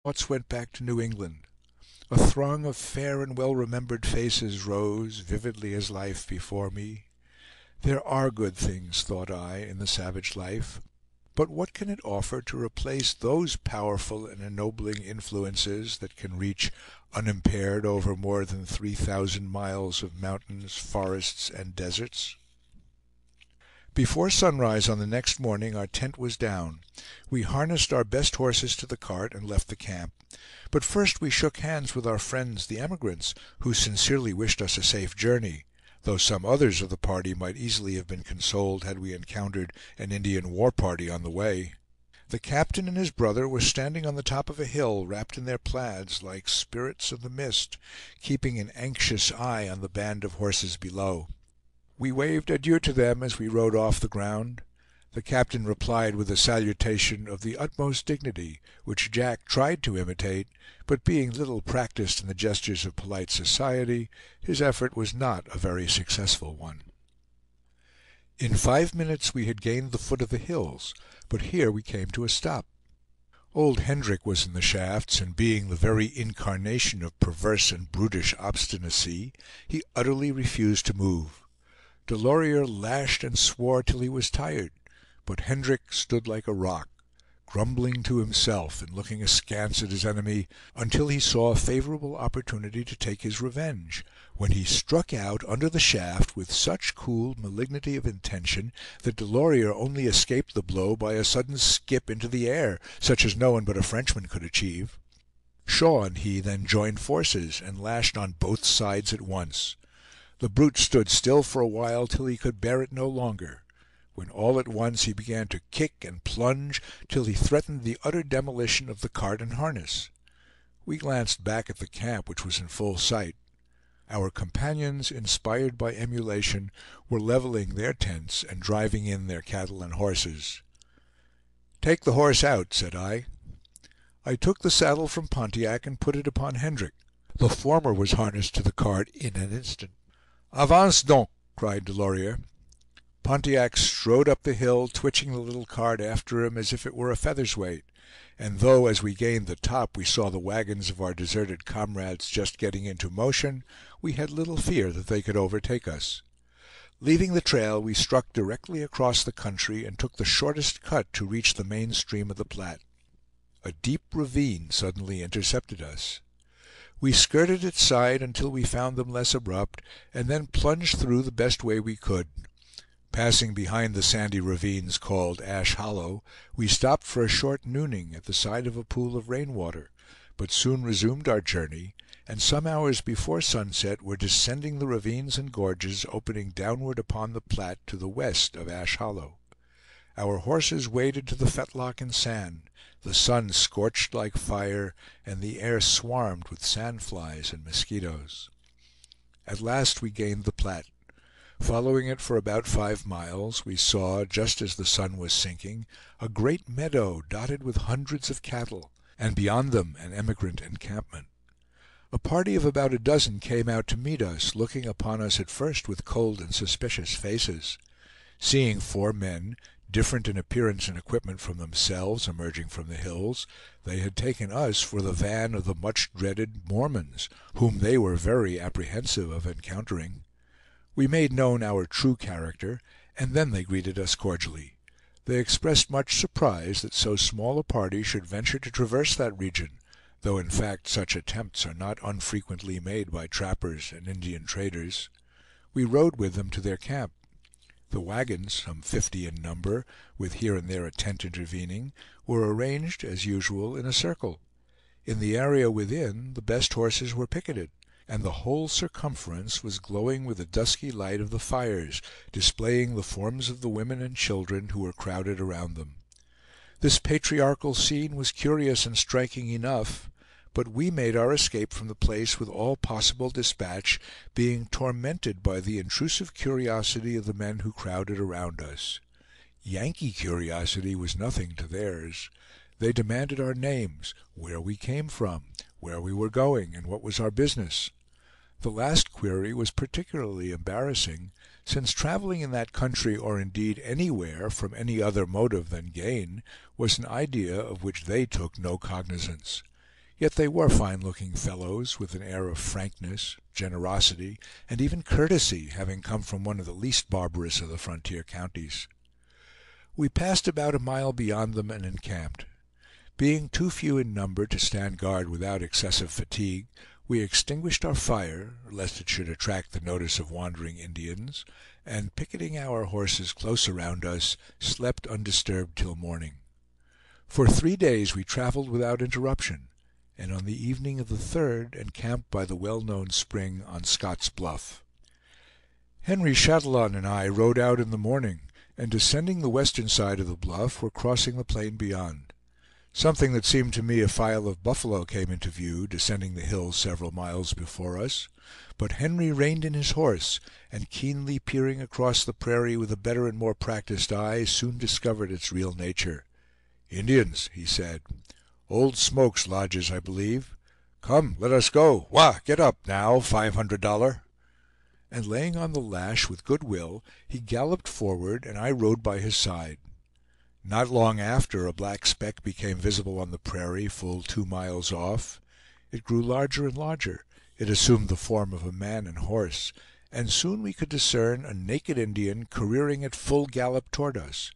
thoughts went back to New England. A throng of fair and well-remembered faces rose, vividly as life, before me. There are good things, thought I, in the savage life, but what can it offer to replace those powerful and ennobling influences that can reach unimpaired over more than 3,000 miles of mountains, forests, and deserts? Before sunrise on the next morning our tent was down. We harnessed our best horses to the cart and left the camp. But first we shook hands with our friends the emigrants, who sincerely wished us a safe journey, though some others of the party might easily have been consoled had we encountered an Indian war party on the way. The captain and his brother were standing on the top of a hill, wrapped in their plaids, like spirits of the mist, keeping an anxious eye on the band of horses below. We waved adieu to them as we rode off the ground. The captain replied with a salutation of the utmost dignity, which Jack tried to imitate, but being little practiced in the gestures of polite society, his effort was not a very successful one. In 5 minutes we had gained the foot of the hills, but here we came to a stop. Old Hendrick was in the shafts, and being the very incarnation of perverse and brutish obstinacy, he utterly refused to move. Delorier lashed and swore till he was tired, but Hendrick stood like a rock, grumbling to himself and looking askance at his enemy, until he saw a favorable opportunity to take his revenge, when he struck out under the shaft with such cool malignity of intention that Delorier only escaped the blow by a sudden skip into the air, such as no one but a Frenchman could achieve. Shaw and he then joined forces, and lashed on both sides at once. The brute stood still for a while till he could bear it no longer, when all at once he began to kick and plunge till he threatened the utter demolition of the cart and harness. We glanced back at the camp, which was in full sight. Our companions, inspired by emulation, were leveling their tents and driving in their cattle and horses. "Take the horse out," said I. I took the saddle from Pontiac and put it upon Hendrick. The former was harnessed to the cart in an instant. "Avance donc!" cried Delorier. Pontiac strode up the hill, twitching the little cart after him as if it were a feather's weight; and though as we gained the top we saw the wagons of our deserted comrades just getting into motion, we had little fear that they could overtake us. Leaving the trail, we struck directly across the country, and took the shortest cut to reach the main stream of the Platte. A deep ravine suddenly intercepted us. We skirted its side until we found them less abrupt, and then plunged through the best way we could. Passing behind the sandy ravines called Ash Hollow, we stopped for a short nooning at the side of a pool of rainwater, but soon resumed our journey, and some hours before sunset were descending the ravines and gorges opening downward upon the Platte to the west of Ash Hollow. Our horses waded to the fetlock in sand, the sun scorched like fire, and the air swarmed with sandflies and mosquitoes. At last we gained the Platte. Following it for about 5 miles, we saw, just as the sun was sinking, a great meadow dotted with hundreds of cattle, and beyond them an emigrant encampment. A party of about a dozen came out to meet us, looking upon us at first with cold and suspicious faces. Seeing 4 men, different in appearance and equipment from themselves, emerging from the hills, they had taken us for the van of the much-dreaded Mormons, whom they were very apprehensive of encountering. We made known our true character, and then they greeted us cordially. They expressed much surprise that so small a party should venture to traverse that region, though in fact such attempts are not unfrequently made by trappers and Indian traders. We rode with them to their camp. The wagons, some 50 in number, with here and there a tent intervening, were arranged, as usual, in a circle. In the area within, the best horses were picketed, and the whole circumference was glowing with the dusky light of the fires, displaying the forms of the women and children who were crowded around them. This patriarchal scene was curious and striking enough, but we made our escape from the place with all possible dispatch, being tormented by the intrusive curiosity of the men who crowded around us. Yankee curiosity was nothing to theirs. They demanded our names, where we came from, where we were going, and what was our business. The last query was particularly embarrassing, since traveling in that country, or indeed anywhere, from any other motive than gain, was an idea of which they took no cognizance. Yet they were fine-looking fellows, with an air of frankness, generosity, and even courtesy, having come from one of the least barbarous of the frontier counties. We passed about a mile beyond them and encamped. Being too few in number to stand guard without excessive fatigue, we extinguished our fire, lest it should attract the notice of wandering Indians, and picketing our horses close around us, slept undisturbed till morning. For 3 days we traveled without interruption, and on the evening of the third encamped by the well-known spring on Scott's Bluff. Henry Chatillon and I rode out in the morning, and descending the western side of the bluff, were crossing the plain beyond. Something that seemed to me a file of buffalo came into view, descending the hills several miles before us, but Henry reined in his horse, and keenly peering across the prairie with a better and more practiced eye, soon discovered its real nature. "Indians," he said. "Old Smoke's lodges, I believe. Come, let us go. Wah! Get up, now, $500." And laying on the lash with good will, he galloped forward, and I rode by his side. Not long after, a black speck became visible on the prairie, full 2 miles off. It grew larger and larger. It assumed the form of a man and horse, and soon we could discern a naked Indian careering at full gallop toward us.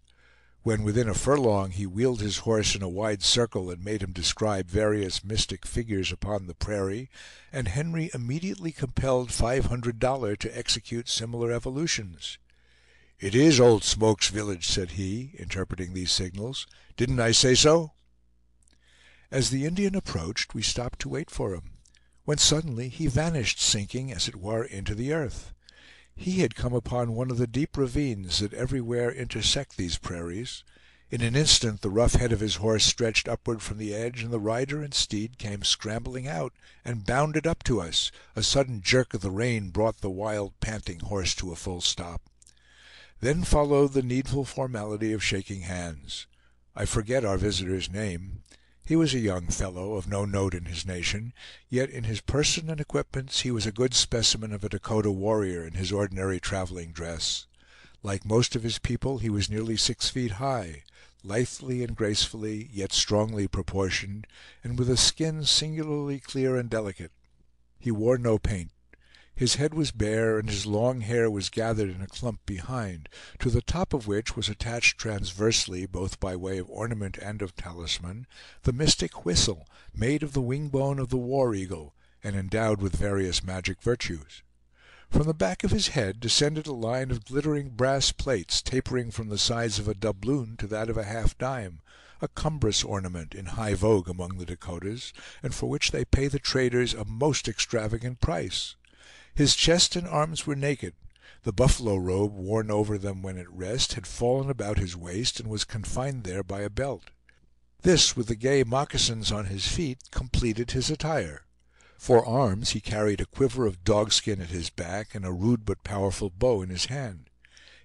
When within a furlong, he wheeled his horse in a wide circle and made him describe various mystic figures upon the prairie, and Henry immediately compelled $500 to execute similar evolutions. "It is Old Smoke's village," said he, interpreting these signals. "Didn't I say so?" As the Indian approached, we stopped to wait for him, when suddenly he vanished, sinking, as it were, into the earth. He had come upon one of the deep ravines that everywhere intersect these prairies. In an instant the rough head of his horse stretched upward from the edge, and the rider and steed came scrambling out, and bounded up to us. A sudden jerk of the rein brought the wild, panting horse to a full stop. Then followed the needful formality of shaking hands. I forget our visitor's name. He was a young fellow, of no note in his nation, yet in his person and equipments he was a good specimen of a Dakota warrior in his ordinary traveling dress. Like most of his people, he was nearly 6 feet high, lithely and gracefully, yet strongly proportioned, and with a skin singularly clear and delicate. He wore no paint. His head was bare, and his long hair was gathered in a clump behind, to the top of which was attached transversely, both by way of ornament and of talisman, the mystic whistle, made of the wing-bone of the war eagle, and endowed with various magic virtues. From the back of his head descended a line of glittering brass plates, tapering from the size of a doubloon to that of a half-dime, a cumbrous ornament in high vogue among the Dakotas, and for which they pay the traders a most extravagant price. His chest and arms were naked. The buffalo robe worn over them when at rest had fallen about his waist, and was confined there by a belt. This, with the gay moccasins on his feet, completed his attire. For arms he carried a quiver of dogskin at his back, and a rude but powerful bow in his hand.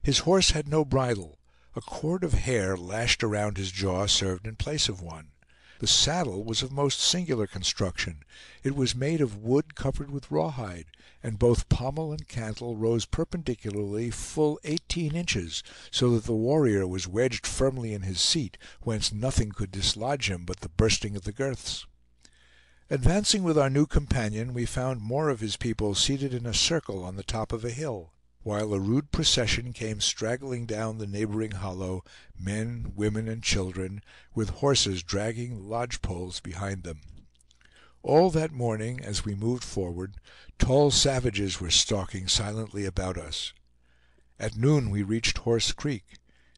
His horse had no bridle. A cord of hair lashed around his jaw served in place of one. The saddle was of most singular construction. It was made of wood covered with rawhide, and both pommel and cantle rose perpendicularly full 18 inches, so that the warrior was wedged firmly in his seat, whence nothing could dislodge him but the bursting of the girths. Advancing with our new companion, we found more of his people seated in a circle on the top of a hill, while a rude procession came straggling down the neighboring hollow, men, women, and children, with horses dragging the lodge poles behind them. All that morning, as we moved forward, tall savages were stalking silently about us. At noon we reached Horse Creek,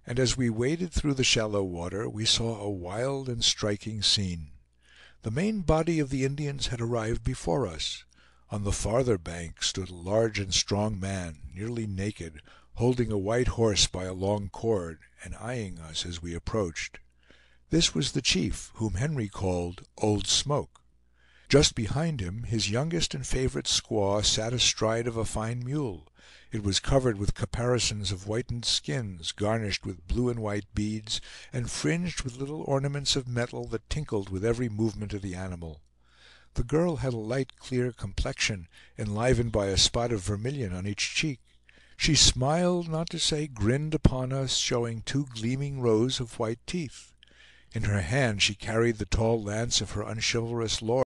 and as we waded through the shallow water, we saw a wild and striking scene. The main body of the Indians had arrived before us. On the farther bank stood a large and strong man, nearly naked, holding a white horse by a long cord, and eyeing us as we approached. This was the chief, whom Henry called Old Smoke. Just behind him, his youngest and favorite squaw sat astride of a fine mule. It was covered with caparisons of whitened skins, garnished with blue and white beads, and fringed with little ornaments of metal that tinkled with every movement of the animal. The girl had a light, clear complexion, enlivened by a spot of vermilion on each cheek. She smiled, not to say grinned, upon us, showing 2 gleaming rows of white teeth. In her hand she carried the tall lance of her unchivalrous lord.